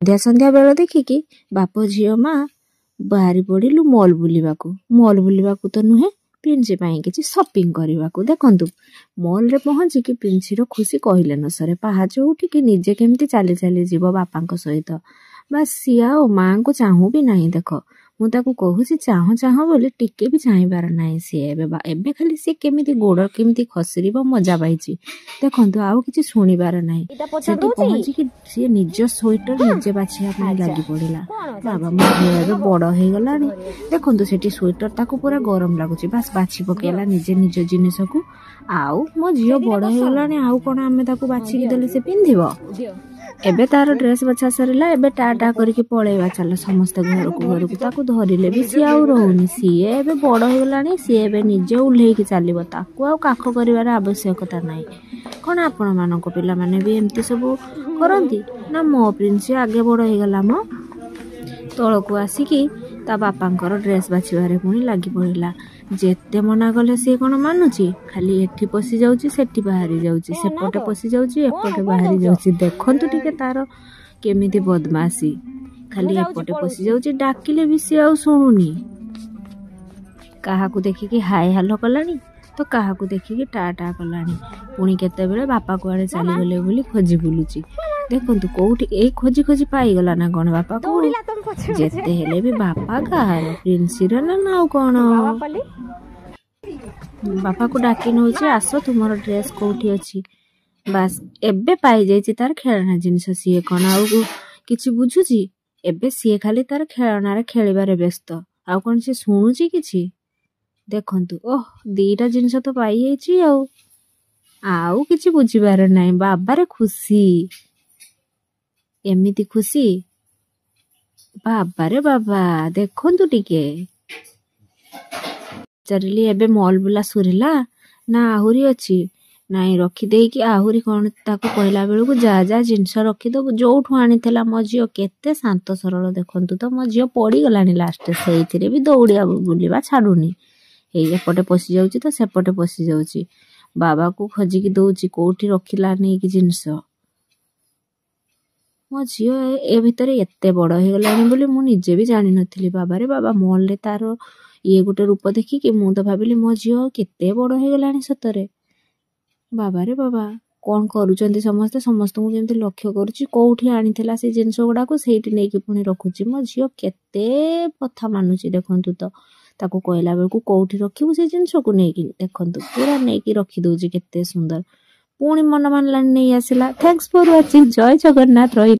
ସନ୍ଧ୍ୟା ସନ୍ଧ୍ୟା ବେଳ ଦେଖିକି ବାପ ଝିଅ ମା ବାହାରି ପଡ଼ିଲୁ ମଲ୍ ବୁଲିବାକୁ। ମଲ୍ ବୁଲିବାକୁ ତ ନୁହେଁ, ପ୍ରିନ୍ସି ପାଇଁ କିଛି ସପିଂ କରିବାକୁ। ଦେଖନ୍ତୁ ମଲ୍ରେ ପହଞ୍ଚିକି ପ୍ରିନ୍ସିର ଖୁସି କହିଲେ ନ ସରେ। ପାହାଚ ଉଠିକି ନିଜେ କେମିତି ଚାଲି ଚାଲି ଯିବ ବାପାଙ୍କ ସହିତ। ବାସ୍ ସିଏ ଆଉ ମାଆଙ୍କୁ ଚାହୁଁ ବି ନାହିଁ। ଦେଖ ମୁଁ ତାକୁ କହୁଛି ଚାହୁଁ ଚାହୁଁ ବୋଲି ଟିକେ ବି ଚାହିଁବାର ନାହିଁ ସିଏ। ଏବେ ଖାଲି ସିଏ କେମିତି ଗୋଡ଼ କେମିତି ଖସରିବ ମଜା ପାଇଛି। ଦେଖନ୍ତୁ ଆଉ କିଛି ଶୁଣିବାର ନାହିଁ। ସେଠି ପହଞ୍ଚିକି ସିଏ ନିଜ ସ୍ୱେଟର ନିଜେ ବାଛିବା ପାଇଁ ଲାଗି ପଡ଼ିଲା। ବାବା ମୋ ଝିଅ ଏବେ ବଡ଼ ହେଇଗଲାଣି। ଦେଖନ୍ତୁ ସେଠି ସ୍ୱେଟର ତାକୁ ପୁରା ଗରମ ଲାଗୁଛି। ବାସ୍ ବାଛି ପକେଇଲା ନିଜେ ନିଜ ଜିନିଷକୁ। ଆଉ ମୋ ଝିଅ ବଡ଼ ହେଇଗଲାଣି, ଆଉ କ'ଣ ଆମେ ତାକୁ ବାଛିକି ଦେଲେ ସେ ପିନ୍ଧିବ? ଏବେ ତାର ଡ୍ରେସ୍ ବଛା ସରିଲା। ଏବେ ଟା ଟା କରିକି ପଳେଇବା ଚାଲ ସମସ୍ତେ ଘରକୁ। ତାକୁ ଧରିଲେ ବି ସିଏ ଆଉ ରହୁନି। ସିଏ ଏବେ ବଡ଼ ହେଇଗଲାଣି, ସିଏ ଏବେ ନିଜେ ଓହ୍ଲେଇକି ଚାଲିବ। ତାକୁ ଆଉ କାଖ କରିବାର ଆବଶ୍ୟକତା ନାହିଁ। କ'ଣ ଆପଣମାନଙ୍କ ପିଲାମାନେ ବି ଏମିତି ସବୁ କରନ୍ତି? ନା ମୋ ପ୍ରିନ୍ସି ଆଗେ ବଡ଼ ହେଇଗଲା ମ। ତଳକୁ ଆସିକି ତା ବାପାଙ୍କର ଡ୍ରେସ୍ ବାଛିବାରେ ପୁଣି ଲାଗି ପଡ଼ିଲା। ଯେତେ ମନା କଲେ ସିଏ କ'ଣ ମାନୁଛି? ଖାଲି ଏଠି ପଶି ଯାଉଛି ସେଠି ବାହାରି ଯାଉଛି, ସେପଟେ ପଶି ଯାଉଛି ଏପଟେ ବାହାରି ଯାଉଛି। ଦେଖନ୍ତୁ ଟିକେ ତାର କେମିତି ବଦମାସି। ଖାଲି ଏପଟେ ପଶି ଯାଉଛି, ଡାକିଲେ ବି ସିଏ ଆଉ ଶୁଣୁନି। କାହାକୁ ଦେଖିକି ହାଇ ହାଲୋ କଲାଣି ତ କାହାକୁ ଦେଖିକି ଟା ଟା କଲାଣି। ପୁଣି କେତେବେଳେ ବାପା କୁଆଡ଼େ ଚାଲିଗଲେ ବୋଲି ଖୋଜି ବୁଲୁଛି। ଦେଖନ୍ତୁ କୋଉଠି ଏଇ ଖୋଜି ଖୋଜି ପାଇଗଲା ନା କ'ଣ ବାପାକୁ? ଯେତେ ହେଲେ ବି ବାପା କାହାର? ପ୍ରିନ୍ସିର ନା ଆଉ କ'ଣ? ବାପାକୁ ଡାକି ନେଉଛି, ଆସ ତୁମର ଡ୍ରେସ୍ କୋଉଠି ଅଛି? ବାସ୍ ଏବେ ପାଇଯାଇଛି ତାର ଖେଳନା ଜିନିଷ। ସିଏ କ'ଣ ଆଉ କିଛି ବୁଝୁଛି? ଏବେ ସିଏ ଖାଲି ତାର ଖେଳନାରେ ଖେଳିବାରେ ବ୍ୟସ୍ତ। ଆଉ କ'ଣ ସିଏ ଶୁଣୁଛି କିଛି? ଦେଖନ୍ତୁ ଓହ ଦିଟା ଜିନିଷ ତ ପାଇଯାଇଛି ଆଉ କିଛି ବୁଝିବାର ନାହିଁ। ବାବାରେ ଖୁସି, ଏମିତି ଖୁସି। ବାବାରେ ବାବା ଦେଖନ୍ତୁ ଟିକେ। ପଚାରିଲି ଏବେ ମଲ୍ ବୁଲା ସରିଲା ନା ଆହୁରି ଅଛି? ନାଇଁ ରଖିଦେଇକି ଆହୁରି କ'ଣ ତାକୁ କହିଲା ବେଳକୁ ଯା ଜିନିଷ ରଖିଦବୁ। ଯୋଉଠୁ ଆଣିଥିଲା ମୋ ଝିଅ କେତେ ଶାନ୍ତ ସରଳ। ଦେଖନ୍ତୁ ତ ମୋ ଝିଅ ପଡ଼ିଗଲାଣି ଲାଷ୍ଟରେ। ସେଇଥିରେ ବି ଦୌଡ଼ିବା ବୁଲିବା ଛାଡ଼ୁନି। ଏଇ ଏପଟେ ପଶି ଯାଉଛି ତ ସେପଟେ ପଶି ଯାଉଛି। ବାବାକୁ ଖୋଜିକି ଦଉଛି କୋଉଠି ରଖିଲା ନେଇକି ଜିନିଷ। ମୋ ଝିଅ ଏ ଭିତରେ ଏତେ ବଡ଼ ହେଇଗଲାଣି ବୋଲି ମୁଁ ନିଜେ ବି ଜାଣିନଥିଲି। ବାବାରେ ବାବା ମଲ୍ରେ ତାର ଇଏ ଗୋଟେ ରୂପ ଦେଖିକି ମୁଁ ତ ଭାବିଲି ମୋ ଝିଅ କେତେ ବଡ଼ ହେଇଗଲାଣି ସତରେ। ବାବାରେ ବାବା କ'ଣ କରୁଛନ୍ତି ସମସ୍ତେ? ସମସ୍ତଙ୍କୁ ଯେମିତି ଲକ୍ଷ୍ୟ କରୁଛି। କୋଉଠି ଆଣିଥିଲା ସେ ଜିନିଷ ଗୁଡ଼ାକୁ ସେଇଠି ନେଇକି ପୁଣି ରଖୁଛି। ମୋ ଝିଅ କେତେ କଥା ମାନୁଛି ଦେଖନ୍ତୁ ତ। ତାକୁ କହିଲା ବେଳକୁ କୋଉଠି ରଖିବୁ ସେ ଜିନିଷକୁ ନେଇକି, ଦେଖନ୍ତୁ ପୁରା ନେଇକି ରଖିଦଉଛି କେତେ ସୁନ୍ଦର। ପୁଣି ମନ ମାନିଲାନି ନେଇ ଆସିଲା। ଥ୍ୟାଙ୍କ୍ସ ଫର ୱାଚିଂ। ଜୟ ଜଗନ୍ନାଥ। ରହିଲି।